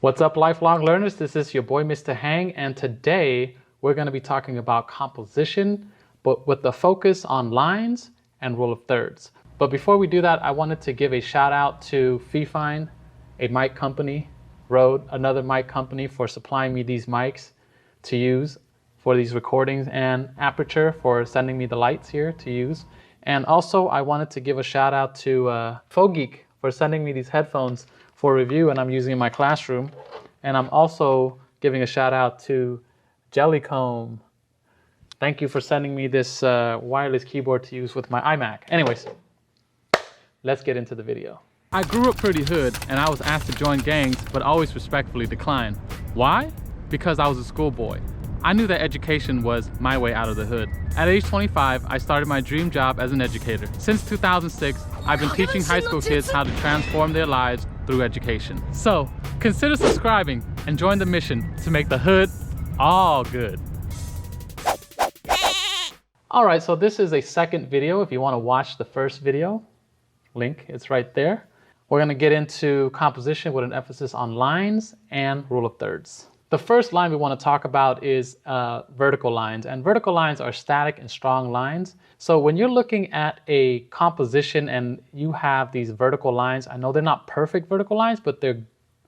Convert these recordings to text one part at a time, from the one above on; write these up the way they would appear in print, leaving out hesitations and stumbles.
What's up, lifelong learners? This is your boy, Mr. Heng, and today we're going to be talking about composition, but with the focus on lines and rule of thirds. But before we do that, I wanted to give a shout out to physcially, a mic company, Rode, another mic company, for supplying me these mics to use for these recordings, and Aperture for sending me the lights here to use. And also I wanted to give a shout out to Geek for sending me these headphones for review, and I'm using in my classroom. And I'm also giving a shout out to Jellycomb. Thank you for sending me this wireless keyboard to use with my iMac. Anyways, let's get into the video. I grew up pretty hood, and I was asked to join gangs, but always respectfully declined. Why? Because I was a schoolboy. I knew that education was my way out of the hood. At age 25, I started my dream job as an educator. Since 2006, I've been teaching high school kids how to transform their lives through education. So, consider subscribing and join the mission to make the hood all good. Alright, so this is a second video. If you want to watch the first video, link, it's right there. We're going to get into composition with an emphasis on lines and rule of thirds. The first line we want to talk about is vertical lines, and vertical lines are static and strong lines. So when you're looking at a composition and you have these vertical lines, I know they're not perfect vertical lines, but they're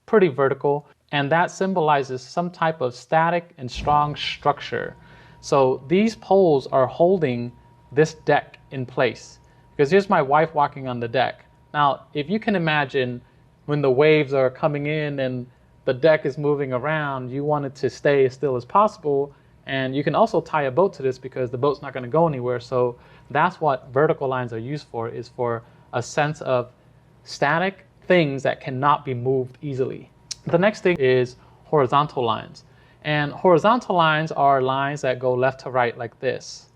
pretty vertical, and that symbolizes some type of static and strong structure. So these poles are holding this deck in place, because here's my wife walking on the deck. Now, if you can imagine when the waves are coming in and the deck is moving around, you want it to stay as still as possible. And you can also tie a boat to this because the boat's not going to go anywhere. So that's what vertical lines are used for, is for a sense of static things that cannot be moved easily. The next thing is horizontal lines. And horizontal lines are lines that go left to right like this.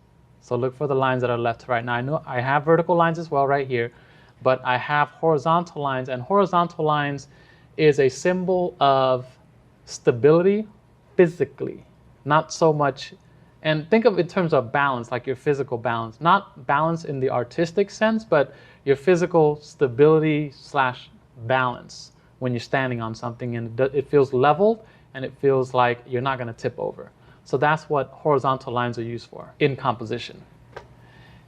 So look for the lines that are left to right. Now I know I have vertical lines as well right here, but I have horizontal lines, and horizontal lines is a symbol of stability physically, not so much. And think of it in terms of balance, like your physical balance, not balance in the artistic sense, but your physical stability / balance when you're standing on something, and it feels leveled and it feels like you're not going to tip over. So that's what horizontal lines are used for in composition.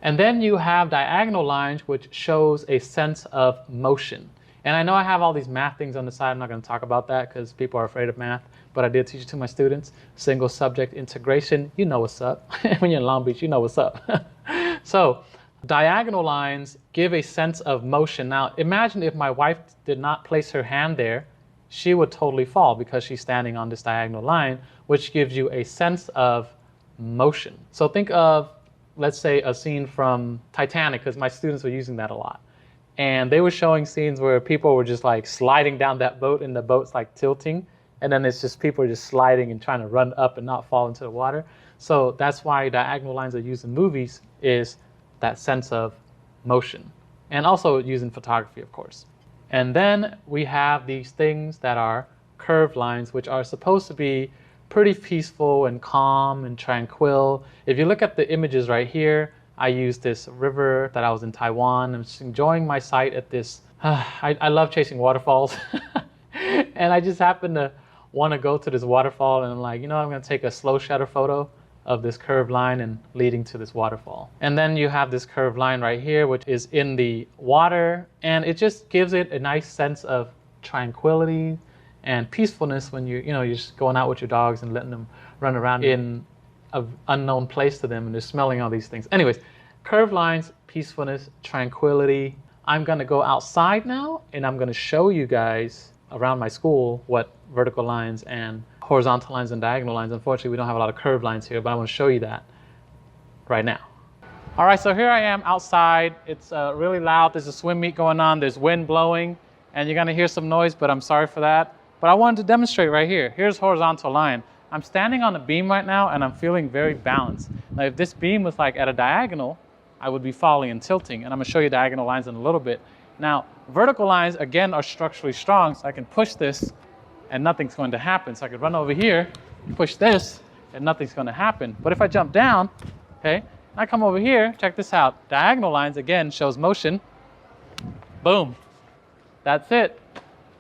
And then you have diagonal lines, which shows a sense of motion. And I know I have all these math things on the side. I'm not going to talk about that because people are afraid of math, but I did teach it to my students. Single subject integration, you know what's up. When you're in Long Beach, you know what's up. So diagonal lines give a sense of motion. Now imagine if my wife did not place her hand there, she would totally fall because she's standing on this diagonal line, which gives you a sense of motion. So think of, let's say, a scene from Titanic, because my students were using that a lot. And they were showing scenes where people were just like sliding down that boat, and the boat's like tilting. And then it's just people are just sliding and trying to run up and not fall into the water. So that's why diagonal lines are used in movies, is that sense of motion. And also used in photography, of course. And then we have these things that are curved lines, which are supposed to be pretty peaceful and calm and tranquil. If you look at the images right here, I used this river that I was in Taiwan. I'm just enjoying my sight at this. I love chasing waterfalls. And I just happened to want to go to this waterfall, and I'm like, you know, I'm going to take a slow shutter photo of this curved line and leading to this waterfall. And then you have this curved line right here, which is in the water, and it just gives it a nice sense of tranquility and peacefulness when you're just going out with your dogs and letting them run around in an unknown place to them, and they're smelling all these things. Anyways, curved lines, peacefulness, tranquility. I'm going to go outside now, and I'm going to show you guys around my school what vertical lines and horizontal lines and diagonal lines. Unfortunately, we don't have a lot of curved lines here, but I want to show you that right now. All right, so here I am outside. It's really loud. There's a swim meet going on. There's wind blowing, and you're going to hear some noise, but I'm sorry for that. But I wanted to demonstrate right here. Here's horizontal line. I'm standing on a beam right now, and I'm feeling very balanced. Now, if this beam was like at a diagonal, I would be falling and tilting, and I'm going to show you diagonal lines in a little bit. Now, vertical lines, again, are structurally strong, so I can push this, and nothing's going to happen. So I could run over here, push this, and nothing's going to happen. But if I jump down, okay, I come over here, check this out. Diagonal lines, again, shows motion. Boom. That's it.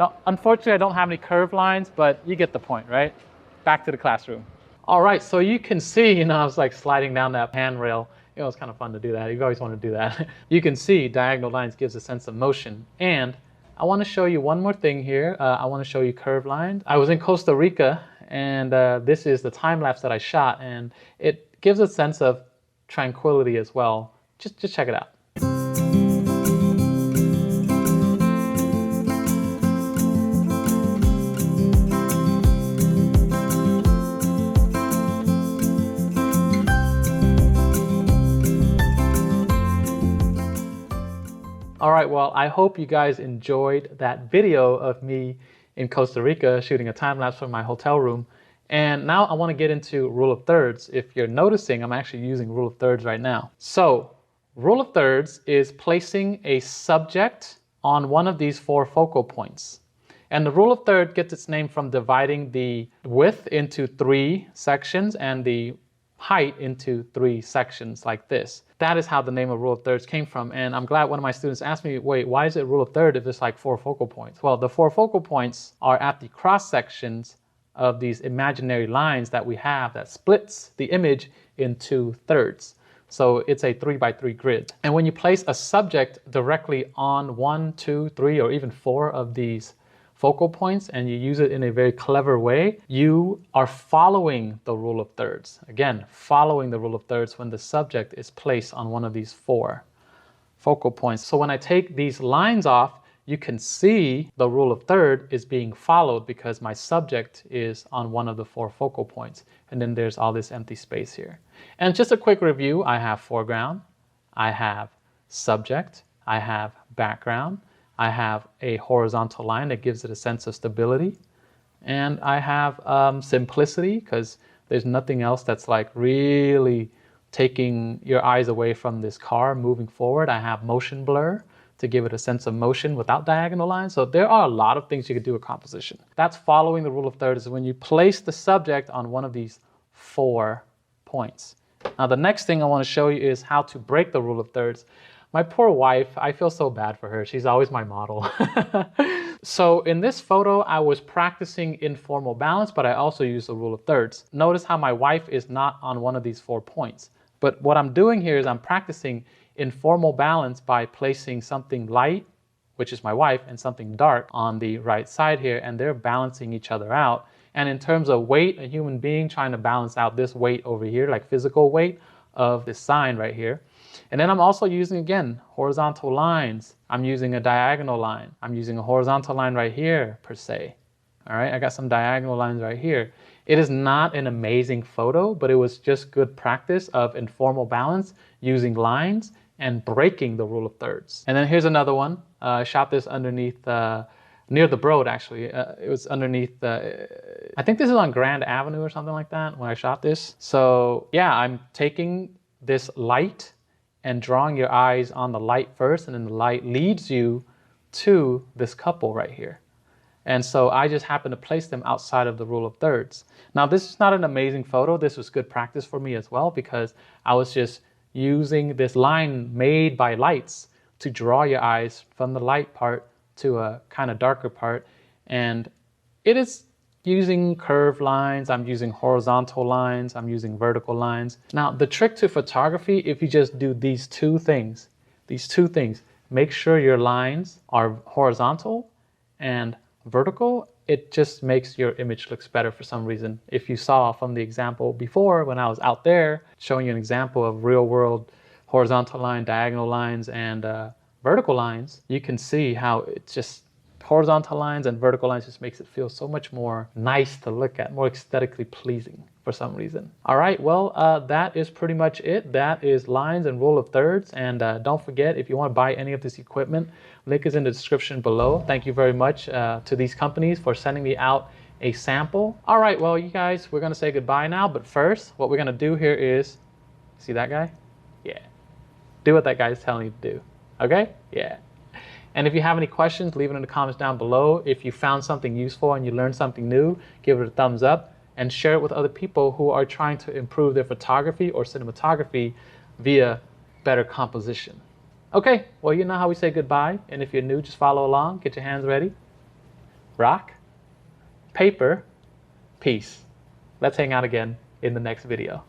Now, unfortunately, I don't have any curved lines, but you get the point, right? Back to the classroom. All right, so you can see, I was like sliding down that handrail. It was kind of fun to do that. You've always wanted to do that. You can see diagonal lines gives a sense of motion. And I want to show you one more thing here. I want to show you curved lines. I was in Costa Rica, and this is the time lapse that I shot, and it gives a sense of tranquility as well. Just check it out. All right, well, I hope you guys enjoyed that video of me in Costa Rica shooting a time lapse from my hotel room. And now I want to get into rule of thirds. If you're noticing, I'm actually using rule of thirds right now. So rule of thirds is placing a subject on one of these 4 focal points. And the rule of third gets its name from dividing the width into 3 sections and the height into 3 sections like this. That is how the name of rule of thirds came from. And I'm glad one of my students asked me, wait, why is it rule of third if it's like 4 focal points? Well, the 4 focal points are at the cross sections of these imaginary lines that we have that splits the image into thirds. So it's a 3x3 grid. And when you place a subject directly on 1, 2, 3, or even 4 of these focal points and you use it in a very clever way, you are following the rule of thirds. Again, following the rule of thirds when the subject is placed on one of these 4 focal points. So when I take these lines off, you can see the rule of third is being followed because my subject is on one of the 4 focal points. And then there's all this empty space here. And just a quick review, I have foreground, I have subject, I have background, I have a horizontal line that gives it a sense of stability. And I have simplicity because there's nothing else that's like really taking your eyes away from this car moving forward. I have motion blur to give it a sense of motion without diagonal lines. So there are a lot of things you could do with composition. That's following the rule of thirds, is when you place the subject on one of these 4 points. Now the next thing I want to show you is how to break the rule of thirds. My poor wife, I feel so bad for her. She's always my model. So in this photo, I was practicing informal balance, but I also used the rule of thirds. Notice how my wife is not on one of these 4 points. But what I'm doing here is I'm practicing informal balance by placing something light, which is my wife, and something dark on the right side here, and they're balancing each other out. And in terms of weight, a human being trying to balance out this weight over here, like physical weight of this sign right here. And then I'm also using, again, horizontal lines. I'm using a diagonal line. I'm using a horizontal line right here, per se. All right, I got some diagonal lines right here. It is not an amazing photo, but it was just good practice of informal balance using lines and breaking the rule of thirds. And then here's another one. I shot this underneath, near the Broad, actually. It was underneath, I think this is on Grand Avenue or something like that when I shot this. So yeah, I'm taking this light and drawing your eyes on the light first, and then the light leads you to this couple right here. And so I just happen to place them outside of the rule of thirds. Now this is not an amazing photo. This was good practice for me as well because I was just using this line made by lights to draw your eyes from the light part to a kind of darker part. And it is using curved lines, I'm using horizontal lines, I'm using vertical lines. Now the trick to photography, if you just do these two things, make sure your lines are horizontal and vertical, it just makes your image looks better for some reason. If you saw from the example before when I was out there showing you an example of real world horizontal line, diagonal lines, and vertical lines, you can see how it's just horizontal lines and vertical lines just makes it feel so much more nice to look at, more aesthetically pleasing for some reason. All right, well, that is pretty much it. That is lines and rule of thirds. And don't forget, if you want to buy any of this equipment, link is in the description below. Thank you very much to these companies for sending me out a sample. All right, well, you guys, we're gonna say goodbye now. But first, what we're gonna do here is, see that guy? Yeah, do what that guy's telling you to do, okay? Yeah. And if you have any questions, leave it in the comments down below. If you found something useful and you learned something new, give it a thumbs up and share it with other people who are trying to improve their photography or cinematography via better composition. Okay, well, you know how we say goodbye. And if you're new, just follow along, get your hands ready. rock, paper, peace. Let's hang out again in the next video.